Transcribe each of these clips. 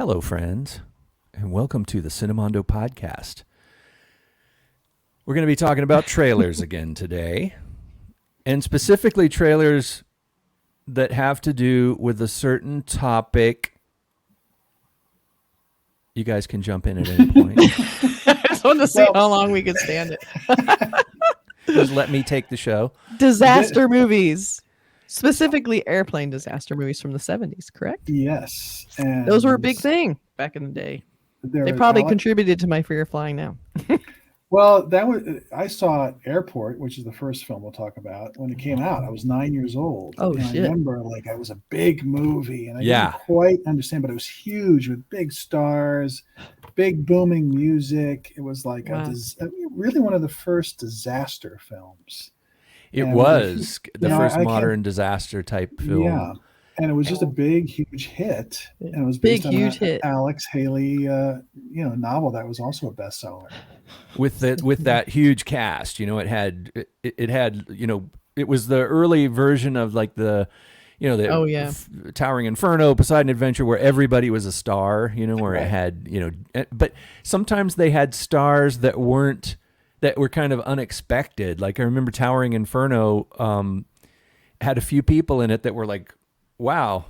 Hello, friends, and welcome to the Cinemondo podcast. We're going to be talking about trailers again today, and specifically trailers that have to do with a certain topic. You guys can jump in at any point. I just want to see how long we can stand it. Just let me take the show. Disaster movies. Specifically airplane disaster movies from the 70s, correct? Yes. And those were a big thing back in the day. They probably contributed to my fear of flying now. Well, I saw Airport, which is the first film we'll talk about, when it came out. I was 9 years old. Oh, and shit. I remember it was a big movie, and I didn't quite understand, but it was huge with big stars, big booming music. It was like really one of the first disaster films. It was the first modern disaster type film. Yeah, and it was just a big, huge hit. And it was based on an Alex Haley, novel that was also a bestseller. With that huge cast, it had, it was the early version of like the Towering Inferno, Poseidon Adventure, where everybody was a star. Where it had, but sometimes they had stars that were kind of unexpected. Like I remember Towering Inferno had a few people in it that were like, wow,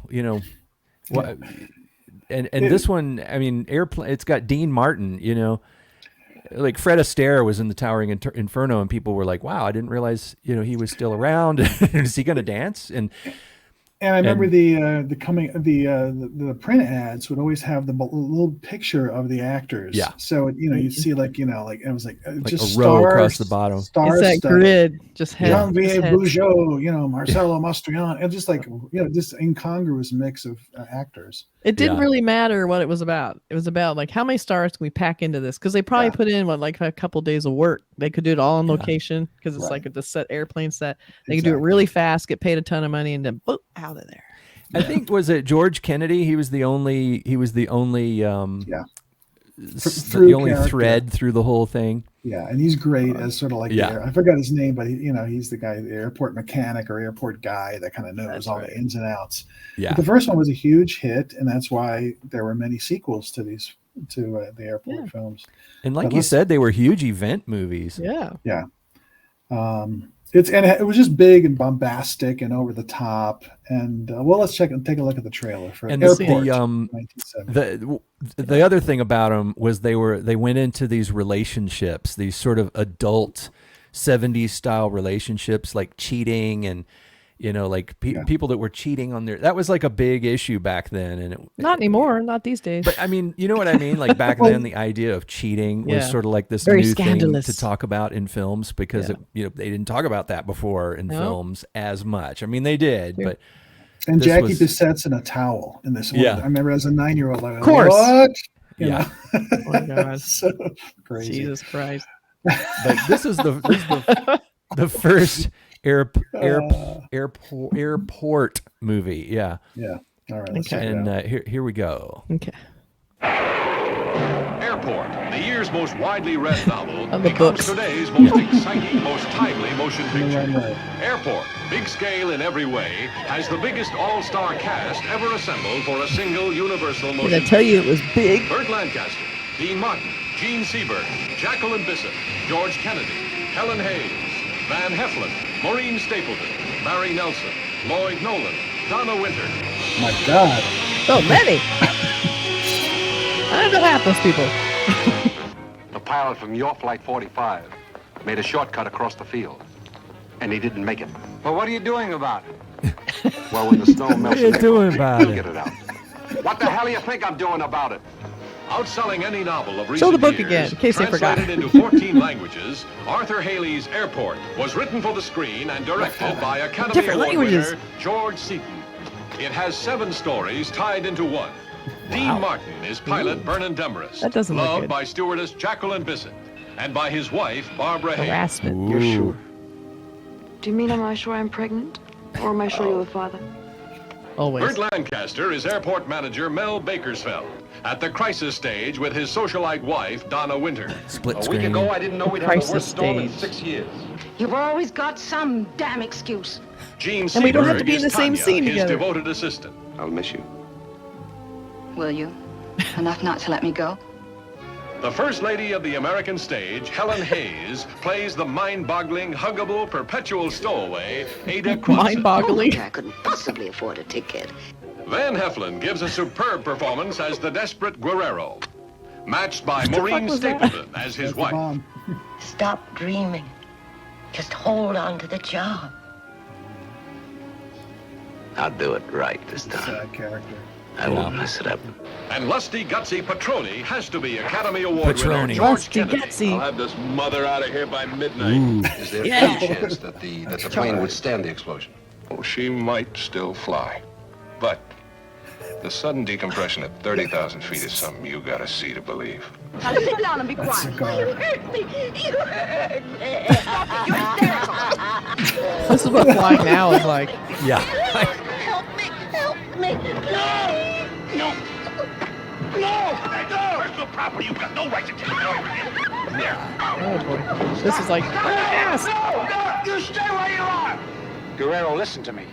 what? And this one, I mean, it's got Dean Martin, like Fred Astaire was in the Towering Inferno, and people were like, wow, I didn't realize, he was still around. Is he going to dance? And I remember the print ads would always have the little picture of the actors. Yeah. So you'd see it was like just a row across the bottom. It's that grid, just Jean-Pierre Bugeaud, Marcelo Mastroianni, and just just incongruous mix of actors. It didn't really matter what it was about. It was about like how many stars can we pack into this? Because they probably put in a couple days of work. They could do it all on location because it's like the airplane set. They could do it really fast, get paid a ton of money, and then boop, out of there. I think was it George Kennedy? He was the only thread through the whole thing. Yeah, and he's great as sort of like I forgot his name, but he's the guy, the airport mechanic or airport guy that kind of knows all the ins and outs. Yeah, but the first one was a huge hit, and that's why there were many sequels to the airport films. And like you said, they were huge event movies. Yeah. It was just big and bombastic and over the top. And let's take a look at the trailer for Airport. The other thing about them was they went into these relationships, these sort of adult 70s style relationships, like cheating and people that were cheating on that was like a big issue back then. And not anymore, not these days. But I mean, you know what I mean? Like back then, the idea of cheating was sort of like this very new scandalous thing to talk about in films because they didn't talk about that before in films as much. I mean, they did, but. And Jackie Bissette's in a towel in this one. Yeah. I remember as a 9-year-old, like, of course. What? Yeah. Oh my God. So crazy. Jesus Christ. But this is the first airport movie. Yeah. Yeah. All right. Okay. And here we go. Okay. Airport, the year's most widely read novel, Of the becomes books. today's most exciting, most timely motion picture. Right. Airport, big scale in every way, has the biggest all-star cast ever assembled for a single universal motion Did I tell you it was big? Burt Lancaster, Dean Martin, Gene Seberg, Jacqueline Bisset, George Kennedy, Helen Hayes, Van Heflin, Maureen Stapleton, Barry Nelson, Lloyd Nolan, Donna Winter. My God. So many. I don't know half those people. The pilot from your Flight 45 made a shortcut across the field, and he didn't make it. Well, what are you doing about it? Well, when the snow melts, What are you doing about he'll it? get it out. What the hell do you think I'm doing about it? Outselling any novel of recent Show the book years, again, in case they forgot. translated into 14 languages, Arthur Haley's Airport was written for the screen and directed by Academy Different Award languages. winner George Seaton. It has 7 stories tied into one. Dean Martin is pilot Vernon Demarest, That doesn't look loved good. by stewardess Jacqueline Bisset, and by his wife Barbara Hayes. Harassment. You're sure? Do you mean am I sure I'm pregnant? Or am I sure you're the father? Always. Burt Lancaster is airport manager Mel Bakersfeld at the crisis stage with his socialite wife Donna Winter. Split A week screen. ago, I didn't know we'd have the Crisis worst storm in stage. 6 years. You've always got some damn excuse. Gene And we don't have to Seberg be in is the same Tanya, scene his together. devoted assistant. I'll miss you. Will you? Enough not to let me go? The First Lady of the American stage, Helen Hayes, plays the mind-boggling, huggable, perpetual stowaway, Ada Quatson. Mind-boggling. I couldn't possibly afford a ticket. Van Heflin gives a superb performance as the desperate Guerrero, matched by Maureen Stapleton as his wife. Stop dreaming. Just hold on to the job. I'll do it right this time. Sad character. I won't mess it up. And lusty, gutsy Petroni has to be Academy Award winner George Lusty, Kennedy. gutsy. I'll have this mother out of here by midnight. Is there any chance that the plane would stand the explosion? Oh, she might still fly. But the sudden decompression at 30,000 feet is something you gotta see to believe. Now sit down and be quiet. You hurt me. You hurt me. Stop it. You're hysterical. This is what flying now is like. Yeah. Help me. Help me. No. No. No. Where's the property? You've got no right to take it over here. There. Oh boy. This is like. Yes. No. You stay where you are. Guerrero, listen to me.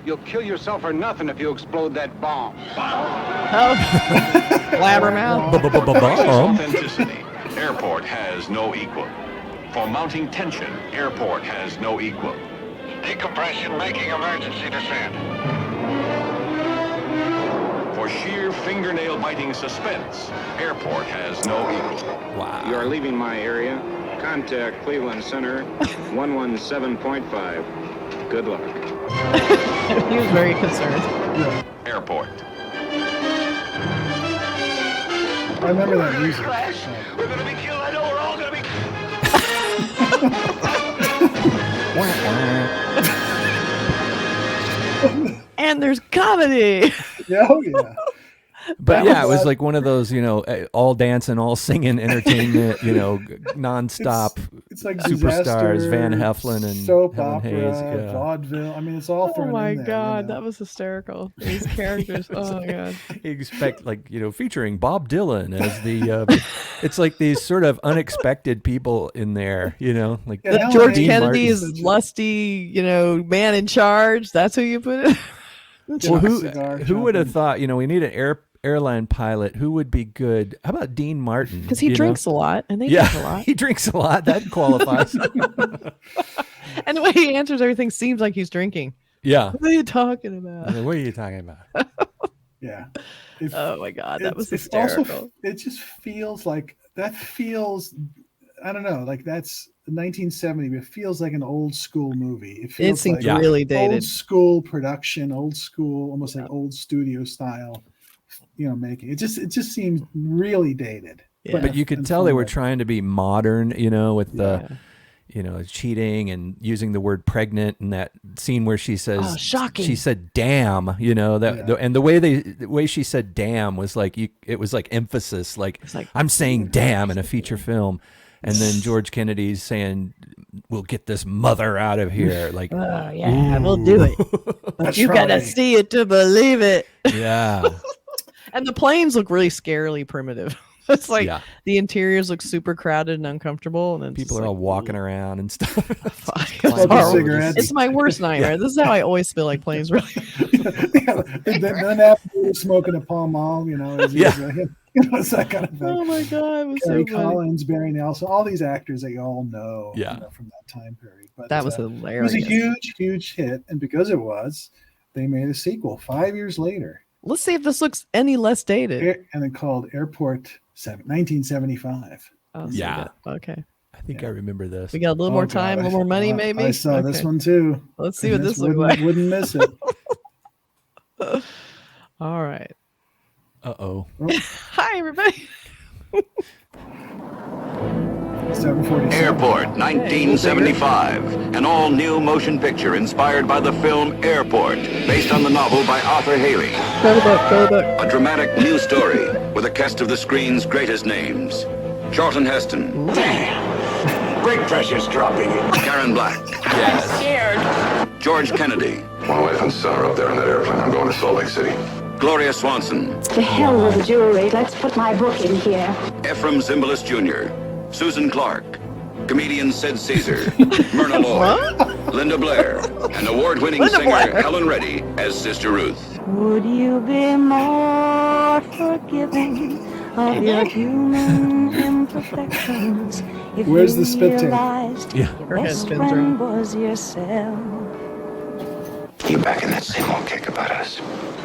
You'll kill yourself for nothing if you explode that bomb. Oh. Blabbermouth. Authenticity. Airport has no equal. For mounting tension, airport has no equal. Decompression making emergency descent. For sheer fingernail-biting suspense, airport has no equal. Wow. You are leaving my area. Contact Cleveland Center 117.5. Good luck. He was very concerned. Airport. I remember that music. We're gonna be killed. I know we're all gonna be. And there's comedy. Oh yeah. But yeah, it was like one of those, all dancing, all singing entertainment, nonstop. It's like superstars, Van Heflin and soap Helen opera, Hayes. Yeah. vaudeville. I mean, it's all Oh thrown my in there, god, that was hysterical. These characters. Oh my god. You expect featuring Bob Dylan as the. It's like these sort of unexpected people in there, like George Dean Kennedy Martin. is lusty, man in charge. That's who you put it. Well, who would have thought? We need an airline pilot. Who would be good? How about Dean Martin? Because he drinks a lot, and they drink a lot. He drinks a lot. That qualifies. And the way he answers everything seems like he's drinking. Yeah. What are you talking about? What are you talking about? Yeah. Oh my god, that was hysterical. It just feels like that feels. I don't know. Like that's 1970. It feels like an old school movie. It feels seems like really dated. Old school production, old school, almost like old studio style. Making it just seems really dated. Yeah. But you could tell they were trying to be modern, with the, cheating and using the word pregnant and that scene where she says, shocking. She said, "Damn," and the way she said "damn" was like it was like emphasis, like I'm saying "damn" in a feature film. And then George Kennedy's saying, "We'll get this mother out of here." Like, oh yeah, we'll do it. But you gotta see it to believe it. Yeah. And the planes look really scarily primitive. It's like the interiors look super crowded and uncomfortable, and then people are all walking around and stuff. Cigarettes. It's my worst nightmare. This is how I always feel like planes really. Then after smoking a Pall Mall, it's that kind of thing. Oh my god, it was Gary so funny. Collins, Barry Nelson, all these actors that you all know, from that time period. But that was hilarious. It was a huge, huge hit, and because it was, they made a sequel 5 years later. Let's see if this looks any less dated. And then called Airport 1975. Oh, so yeah. Okay. I think I remember this. We got a little more time, a little more money, maybe. I saw this one too. Let's see what this looks like. Wouldn't miss it. All right. Uh-oh. Hi, everybody. 747. Airport, 1975. An all-new motion picture inspired by the film Airport, based on the novel by Arthur Haley. A dramatic new story with a cast of the screen's greatest names. Charlton Heston. Damn. Brake pressure's dropping. Karen Black. I'm scared. George Kennedy. My wife and son are up there in that airplane. I'm going to Salt Lake City. Gloria Swanson. The hell with the jewelry. Let's put my book in here. Ephraim Zimbalist Jr. Susan Clark. Comedian Sid Caesar. Myrna Loy. Linda Blair. And award-winning singer Helen Reddy as Sister Ruth. Would you be more are forgiving of your human imperfections. If Where's you the spit tape? realized Yeah. your best friend was yourself. You back in that same old kick about us?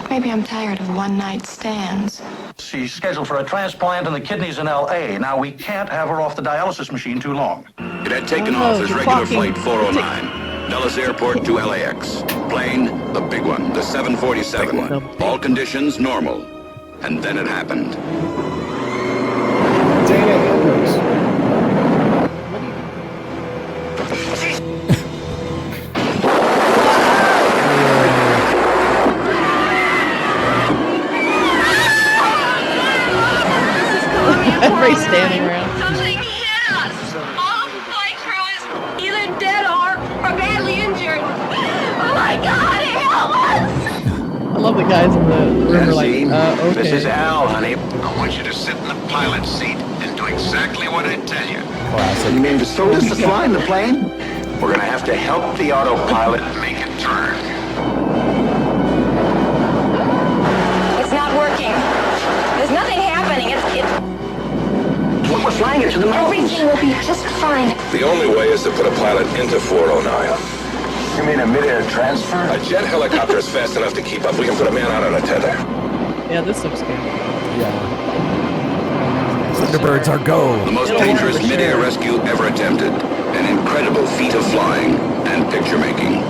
Maybe I'm tired of one-night stands. She's scheduled for a transplant in the kidneys in L.A. Now, we can't have her off the dialysis machine too long. It had taken off as regular flight 409, Dulles Airport to LAX. Plane, the big one, the 747. All conditions normal. And then it happened. Dana Andrews. Everybody's standing around. Something hit us. All the flight crew is either dead or badly injured. Oh my God, help us! I love the guys in the room are like, okay. This is Al, honey. I want you to sit in the pilot's seat and do exactly what I tell you. Classic. You mean to start us to fly in the plane? We're gonna have to help the autopilot Make it turn. It's not working. There's nothing happening. We're flying into the mountains. Everything will be just fine. The only way is to put a pilot into 409. You mean a mid-air transfer? A jet helicopter is fast enough to keep up. We can put a man out on a tether. Yeah, this looks good. Yeah. Thunderbirds are go. The most dangerous mid-air rescue ever attempted. An incredible feat of flying and picture making.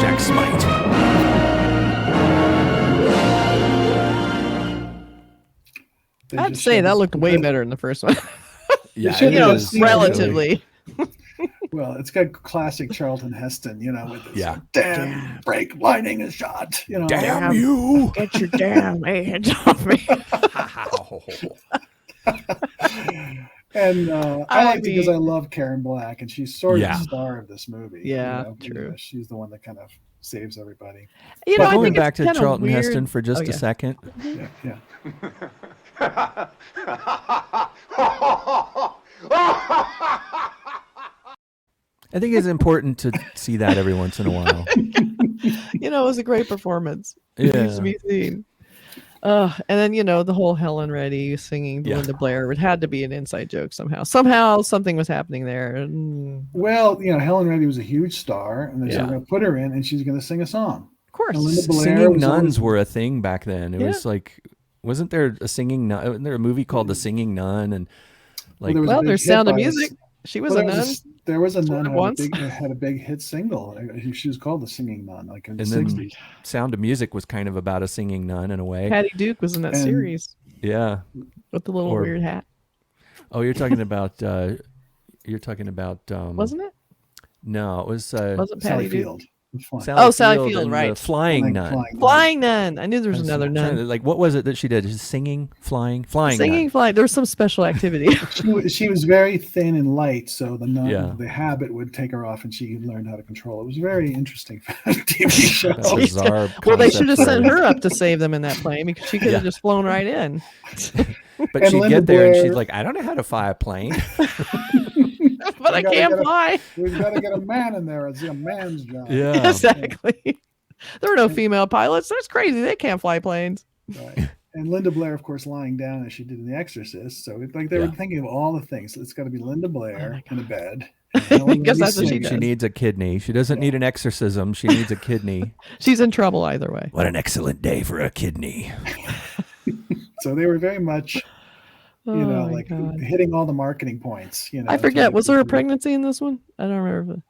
Jack Smite. They I have to just say showed that us- looked way better in the first one. Yeah, should You know, have seen it. relatively. Well, it's got classic Charlton Heston, with this Yeah. damn brake lining a shot. Damn you! Get your damn hands off me. And I liked it because I mean- love Karen Black, and she's sort of Yeah. the star of this movie. Yeah, true. She's the one that kind of saves everybody. You know, But I going think back it's to kinda Charlton weird. Heston for just Oh, a yeah. second. Yeah, yeah. I think it's important to see that every once in a while. It was a great performance. It needs to be seen. And then the whole Helen Reddy singing Linda Blair. It had to be an inside joke somehow. Somehow something was happening there. Well, Helen Reddy was a huge star, and they're going to put her in, and she's going to sing a song. Of course, Linda Blair Singing was nuns always- were a thing back then. It was like, wasn't there a singing nun? Wasn't there a movie called The Singing Nun? And like, there was a big there's hit Sound of by Music. She was Well, a nun. there was a nun once. that had a big hit single. She was called the Singing Nun, like in the and then 60s. Sound of Music was kind of about a singing nun in a way. Patty Duke was in that And- series Yeah. with the little weird hat. Oh, you're talking about Wasn't it? No, it was Wasn't Sally Patty Duke? Field. Sally Field, and right. the Flying Nun. Flying Nun. I knew there was another nun. Like, what was it that she did? Just singing, flying Singing, nun. flying. There was some special activity. She was very thin and light, so the nun, Yeah. the habit would take her off, and she learned how to control it. It was very interesting TV show. That's a bizarre Well, they concept should have for- sent her up to save them in that plane because she could have Yeah. just flown right in. But And she'd Linda get there and Blair- she's like, I don't know how to fly a plane. But I can't fly. We've got to get a man in there. It's a man's job. Yeah. Exactly. There were no female pilots. That's crazy. They can't fly planes. Right. And Linda Blair, of course, lying down as she did in The Exorcist. So it's like they were thinking of all the things. It's got to be Linda Blair in a bed. Because that's what she does. She needs a kidney. She doesn't need an exorcism. She needs a kidney. She's in trouble either way. What an excellent day for a kidney. So they were very much, like hitting all the marketing points. I forget. Was there a pregnancy in this one? I don't remember.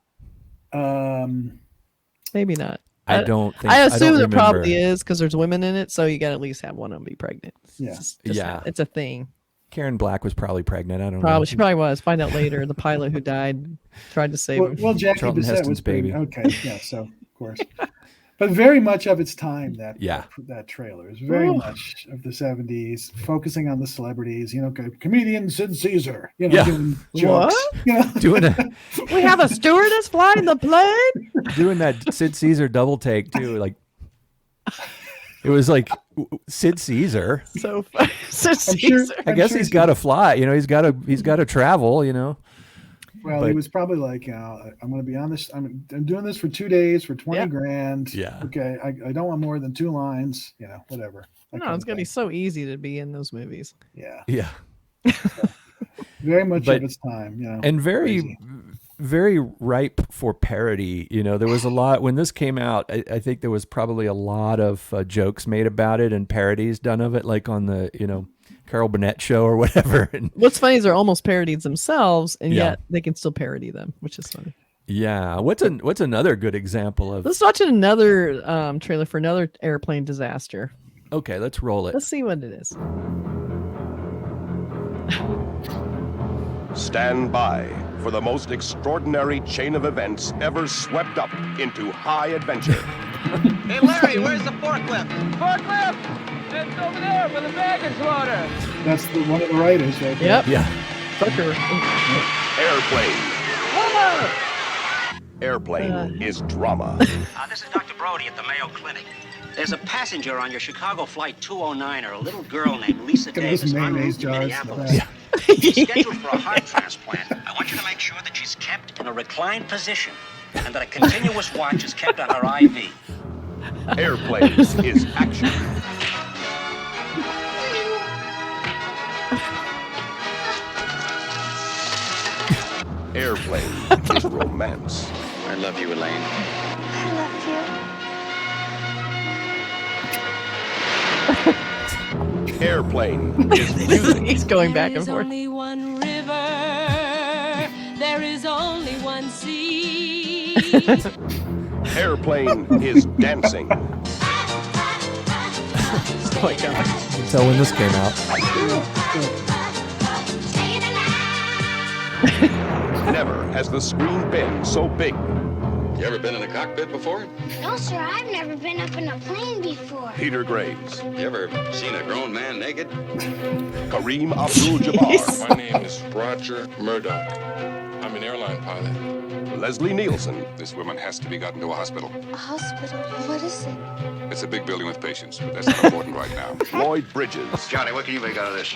Maybe not. I don't think. I assume don't there probably remember. is because there's women in it, so you got to at least have one of them be pregnant. Yeah. It's a thing. Karen Black was probably pregnant. I don't know. She probably was. Find out later. The pilot who died tried to save him. Well, Jackie Charlton Bissett Heston's was baby. Okay, yeah. So of course, but very much of its time that Yeah. that trailer is very much of the 70s, focusing on the celebrities. Comedian Sid Caesar. Doing jokes. doing We have a stewardess flying the plane. doing that Sid Caesar double take too. Like It was like Sid Caesar. So funny. Sid Caesar. I guess he's got to fly. You know, he's got to travel. You know. Well, he was probably like, I'm going to be on this. I'm doing this for 2 days for 20 grand. Yeah. Okay. I don't want more than 2 lines. You know, whatever. No, it's going to be so easy to be in those movies. Yeah. Yeah. Very much of its time. You know, and very ripe for parody. You know, there was a lot when this came out. I think there was probably a lot of jokes made about it and parodies done of it, like on the Carol Burnett show or whatever. And what's funny is they're almost parodies themselves, and yet they can still parody them, which is funny. Yeah. What's another good example of? Let's watch another trailer for another airplane disaster. Okay, let's roll it. Let's see what it is. Stand by for the most extraordinary chain of events ever swept up into high adventure. Hey, Larry, where's the forklift? Forklift! It's over there for the baggage loader. That's one of the writers right there. Yep. Yeah. Tucker. Airplane is drama. This is Dr. Brody at the Mayo Clinic. There's a passenger on your Chicago Flight 209, a little girl named Lisa Davis en route to Minneapolis. Yeah. She's scheduled for a heart transplant. I want you to make sure that she's kept in a reclined position and that a continuous watch is kept on her IV. Airplanes is action. Airplane is romance. I love you, Elaine. I love you. Airplane is music. He's going back and forth. There is only one river. There is only one sea. Airplane is dancing. Oh my God. You can tell when this came out. Never has the screen been so big. You ever been in a cockpit before? No, sir, I've never been up in a plane before. Peter Graves. You ever seen a grown man naked? Kareem Abdul-Jabbar. My name is Roger Murdoch. I'm an airline pilot. Leslie Nielsen. This woman has to be gotten to a hospital. A hospital? What is it? It's a big building with patients, but that's not important right now. Lloyd Bridges. Johnny, what can you make out of this?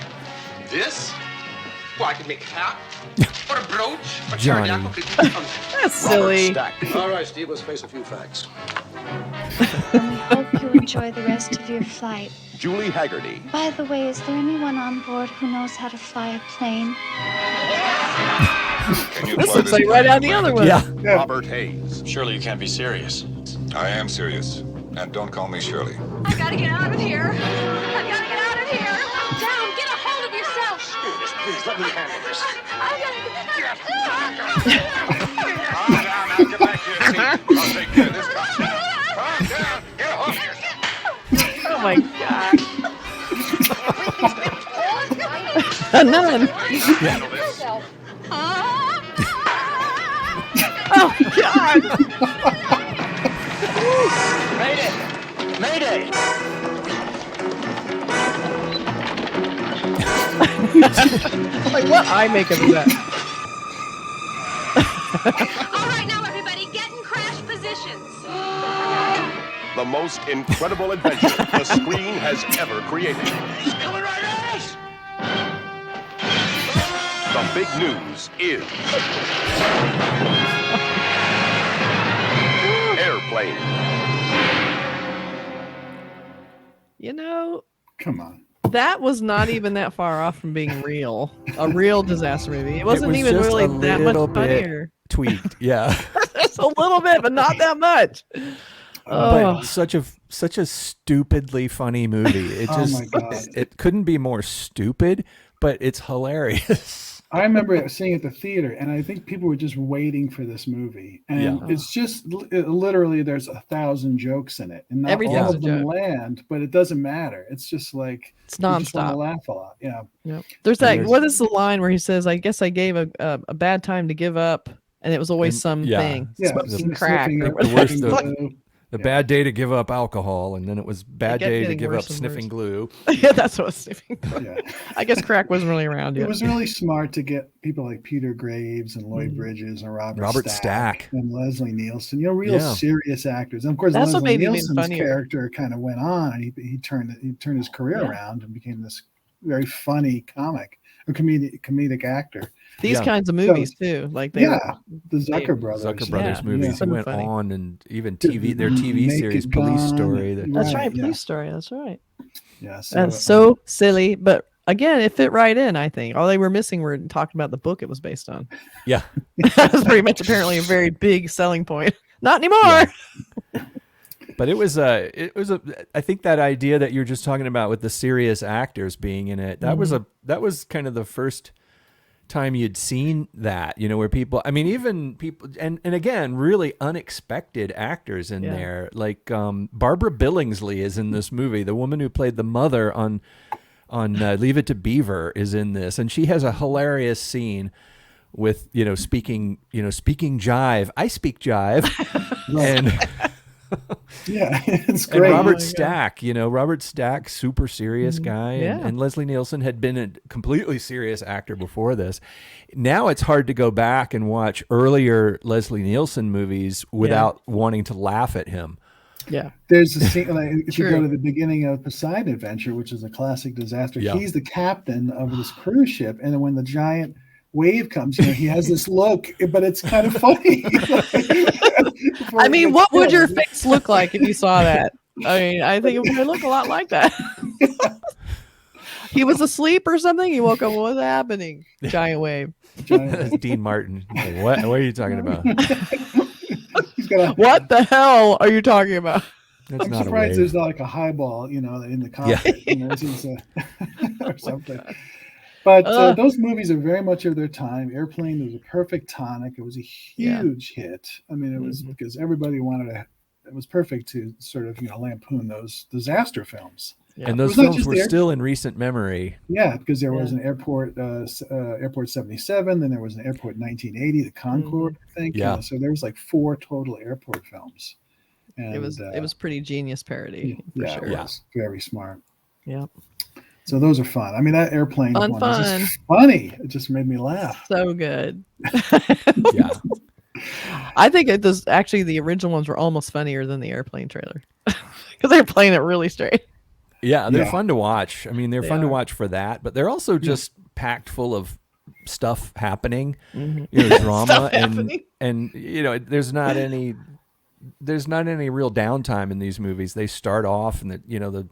This? Well, I could make a hat, or a brooch, or Johnny. That's silly. All right, Steve, let's face a few facts. And we hope you enjoy the rest of your flight. Julie Haggerty. By the way, is there anyone on board who knows how to fly a plane? This looks like right out the other one. Yeah. Robert Hayes. Surely you can't be serious. I am serious. And don't call me Shirley. I've got to get out of here. I've got to get out of here. Down, get a hold of yourself. Please, let me handle this. I've got to get Calm down, now get back to your seat. I'll take care of this. Calm down. Calm down. Get a hold of yourself. Oh my God. None. Handle this. Oh God. Mayday! Mayday! Like what I make of that. All right, now everybody, get in crash positions. The most incredible adventure the screen has ever created. He's coming right at us! The big news is Airplane. You know, Come on. that was not even that far off from being real. A real disaster movie. It wasn't was even just really a that much little bit funnier. Tweaked. Yeah. Just a little bit, but not that much. But such a stupidly funny movie. It just my God. it couldn't be more stupid, but it's hilarious. I remember seeing it at the theater, and I think people were just waiting for this movie. And it's just literally there's 1,000 jokes in it, and not Everything's all a of them joke. land, but it doesn't matter. It's just like It's you just want nonstop. to laugh a lot. Yeah. Yep. There's that. What is the line where he says, "I guess I gave a bad time to give up," and it was always something. Yeah. Some crack. Sniffing or it, whatever. The The bad day to give up alcohol, and then it was bad day to give up sniffing glue. Yeah, that's what was sniffing glue. Yeah. I guess crack wasn't really around yet. It was really smart to get people like Peter Graves and Lloyd Bridges and Robert Stack and Leslie Nielsen, real serious actors. And of course, that's Leslie Nielsen's character kind of went on, and he turned his career around and became this very funny comedic actor. These kinds of movies too, like the Zucker brothers movies. He went on, and even their TV series, Police Story. That's right, Police Story. That's right. Yeah, that's so silly, but again, it fit right in. I think all they were missing were talking about the book it was based on. Yeah, that was pretty much apparently a very big selling point. Not anymore. Yeah. But it was I think that idea that you're just talking about with the serious actors being in it, that was kind of the first time you'd seen that, where people, even people, and again, really unexpected actors in there. Like Barbara Billingsley is in this movie. The woman who played the mother on Leave It to Beaver is in this, and she has a hilarious scene with speaking jive. I speak jive, and. Yeah, it's great. And Robert Stack, Robert Stack, super serious guy, and Leslie Nielsen had been a completely serious actor before this. Now it's hard to go back and watch earlier Leslie Nielsen movies without wanting to laugh at him. Yeah, there's a scene if you go to the beginning of Poseidon Adventure, which is a classic disaster. Yeah. He's the captain of this cruise ship, and then when the giant wave comes, he has this look, but it's kind of funny. What would your face look like if you saw that? I think it would look a lot like that. He was asleep or something. He woke up. What was happening? Giant wave. That's Dean Martin. What are you talking about? What the hell are you talking about? I'm surprised there's not like a highball, in the cockpit, or something. But those movies are very much of their time. Airplane was a perfect tonic. It was a huge hit. It was because everybody wanted to. It was perfect to sort of lampoon those disaster films. Yeah. And those films were still in recent memory. Yeah, because there was an Airport 77, then there was an Airport 1980, the Concorde, I think. Yeah. So there was like 4 total airport films. And, it was pretty genius parody. For sure. It was very smart. Yeah. So those are fun. That Airplane one was just funny. It just made me laugh. So good. Yeah. I think actually the original ones were almost funnier than the Airplane trailer because they're playing it really straight. Yeah, they're fun to watch. They're fun to watch for that, but they're also just packed full of stuff happening, drama, and there's not any real downtime in these movies. They start off and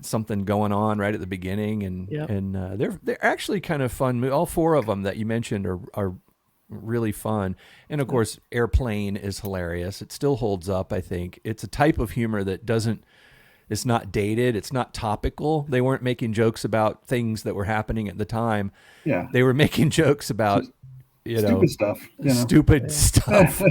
something going on right at the beginning, and they're actually kind of fun. All 4 of them that you mentioned are really fun, and of course, Airplane is hilarious. It still holds up. I think it's a type of humor that doesn't. It's not dated. It's not topical. They weren't making jokes about things that were happening at the time. Yeah, they were making jokes about stupid stuff. Stupid stuff.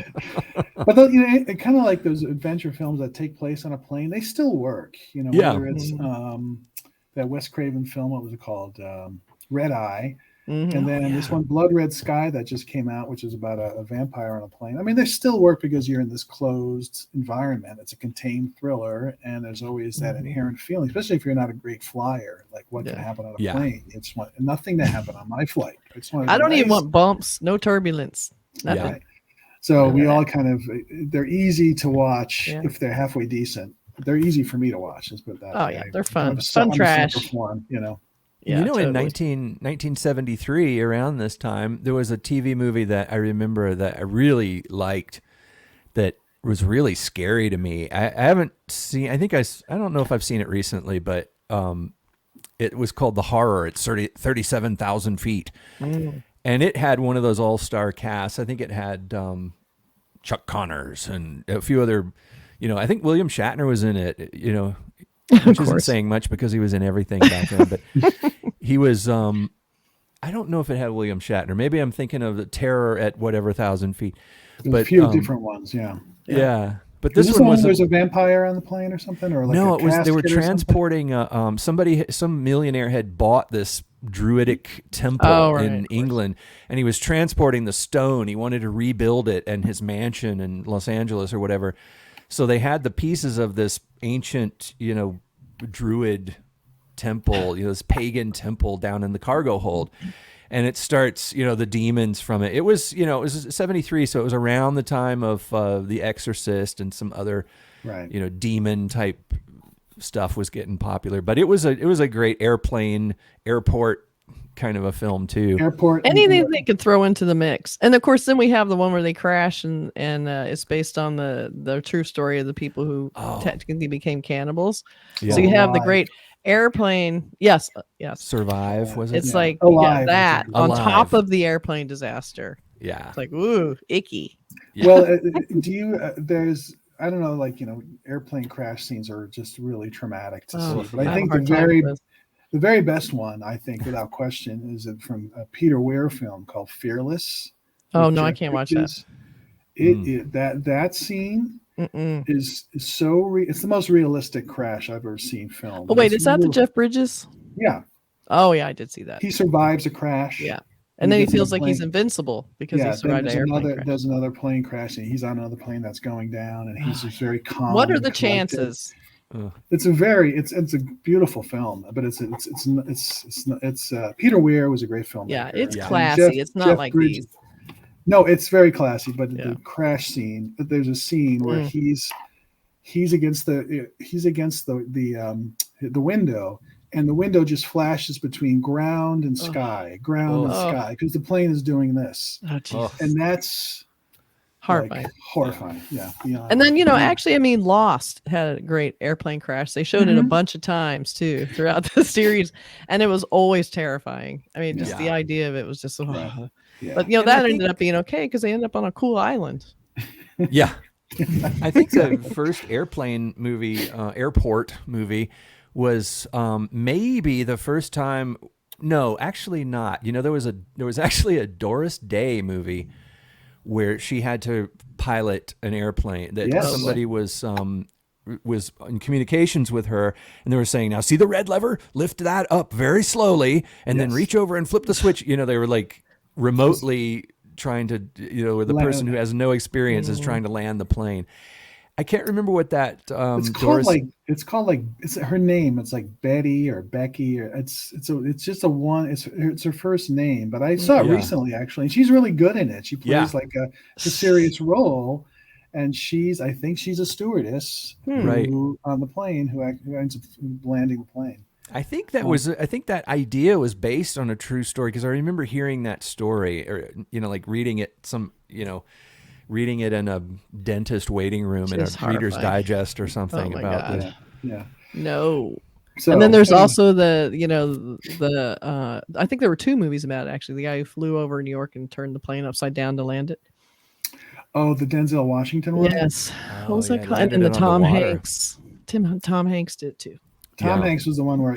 But it kind of like those adventure films that take place on a plane. They still work. Whether it's that Wes Craven film. What was it called? Red Eye. And then this one, Blood Red Sky, that just came out, which is about a vampire on a plane. They still work because you're in this closed environment. It's a contained thriller, and there's always that inherent feeling, especially if you're not a great flyer. Like, what can happen on a plane? It's nothing to happen on my flight. I don't even want bumps, no turbulence. Nothing. Yeah. So we all they're easy to watch if they're halfway decent. They're easy for me to watch. Let's put that. Oh yeah, they're fun. Fun trash. Yeah, in 1973, around this time, there was a TV movie that I remember that I really liked that was really scary to me. I haven't seen, I don't know if I've seen it recently, but it was called The Horror. It's 37,000 feet. And it had one of those all-star casts. I think it had Chuck Connors and a few other, I think William Shatner was in it, which isn't saying much because he was in everything back then, but he was, I don't know if it had William Shatner. Maybe I'm thinking of The Terror at whatever 1,000 feet. But a few different ones, yeah. But this one was there's a vampire on the plane or something, or like no, it was they were transporting some millionaire had bought this druidic temple in England, and he was transporting the stone. He wanted to rebuild it and his mansion in Los Angeles or whatever. So they had the pieces of this ancient, druid temple, this pagan temple down in the cargo hold. And it starts, the demons from it. It was 73, so it was around the time of The Exorcist and some other, demon type stuff was getting popular. But it was a great airport kind of a film too. Anything they could throw into the mix. And of course, then we have the one where they crash and it's based on the true story of the people who technically became cannibals. Yeah. So you have the great airplane. Yes. Survive, was it? It's like that on top of the airplane disaster. Yeah. It's like, ooh, icky. Yeah. Well, there's, I don't know, airplane crash scenes are just really traumatic to see. But I think the very best one, I think, without question, is from a Peter Weir film called Fearless. Oh no, I can't watch that. That scene is so it's the most realistic crash I've ever seen filmed. Oh wait, is that the Jeff Bridges? Yeah. Oh yeah, I did see that. He survives a crash. Yeah. And then he feels like he's invincible because he survived an airplane crash. There's another plane crash, and he's on another plane that's going down, and he's just very calm. What are the chances? It's a beautiful film, but it's Peter Weir was a great film. Yeah, it's classy. It's not like these. No, it's very classy, but the crash scene. But there's a scene where he's against the window, and the window just flashes between ground and sky, sky, because the plane is doing this, and that's horrifying. Horrifying, yeah. And then actually, Lost had a great airplane crash. They showed it a bunch of times too throughout the series, and it was always terrifying. Just the idea of it was just so. Yeah. But that ended up being okay because they ended up on a cool island. Yeah, I think the first airplane movie, airport movie, was maybe the first time. No, actually not. There was actually a Doris Day movie where she had to pilot an airplane that somebody was in communications with her, and they were saying, now see the red lever, lift that up very slowly, and then reach over and flip the switch. They were like remotely trying to, with the person who has no experience is trying to land the plane. I can't remember what that it's her name. It's like Betty or Becky, or it's just it's her first name. But I saw it recently actually, and she's really good in it. She plays like a serious role, and I think she's a stewardess on the plane who ends up landing the plane. I think that idea was based on a true story because I remember hearing that story, or like reading it in a dentist waiting room in a Reader's Digest or something about this. Yeah. No. So, and then there's also the I think there were two movies about it actually. The guy who flew over New York and turned the plane upside down to land it. Oh, the Denzel Washington one? Yes. What was that called? And the Tom Hanks. Tom Hanks did too. Tom Hanks was the one where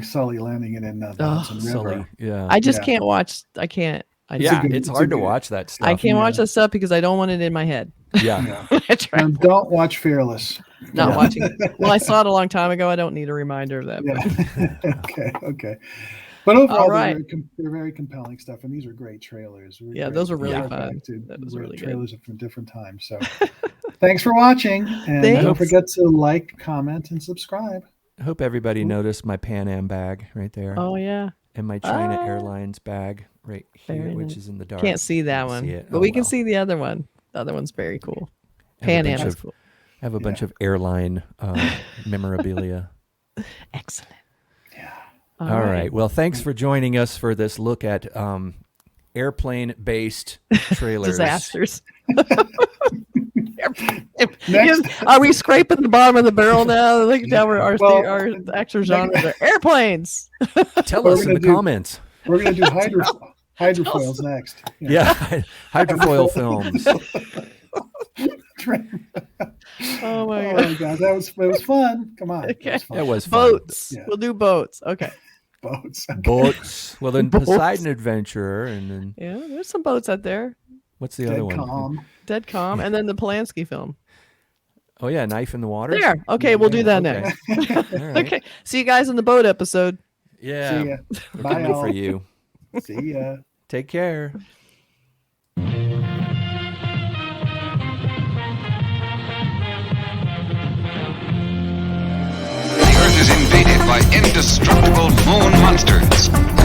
Sully landing it in the Hudson River. Sully, yeah. I just can't watch. I can't. It's hard to watch that stuff. I can't watch that stuff because I don't want it in my head. Yeah. And don't watch Fearless. Not watching it. Well, I saw it a long time ago. I don't need a reminder of that. Yeah. Okay. But overall, they're very compelling stuff, and these are great trailers. Those were really fun. That was really good. Trailers from different times. So, thanks for watching, and don't forget to like, comment, and subscribe. I hope everybody noticed my Pan Am bag right there. Oh yeah. And my China Airlines bag right here, which is in the dark. Can't see that one, but we can see the other one. The other one's very cool. Pan Am is cool. I have a bunch of airline memorabilia. Excellent. Yeah. All right. Well, thanks for joining us for this look at airplane-based trailers. Disasters. Are we scraping the bottom of the barrel now? Like now our actual genres are airplanes. Tell us in the comments. We're going to do hydrofoils next. Yeah, hydrofoil films. Oh my god, it was fun. Come on. Okay. It was fun. Boats. Yeah. We'll do boats. Okay. Boats. Okay. Boats. Well, then Poseidon Adventure, and then there's some boats out there. What's the other one? Dead Calm, and then the Polanski film. Oh yeah, Knife in the Water. There. Okay, we'll do that next. Right. Okay. See you guys in the boat episode. Yeah. See ya. We're Bye coming for you. See ya. Take care. by indestructible moon monsters.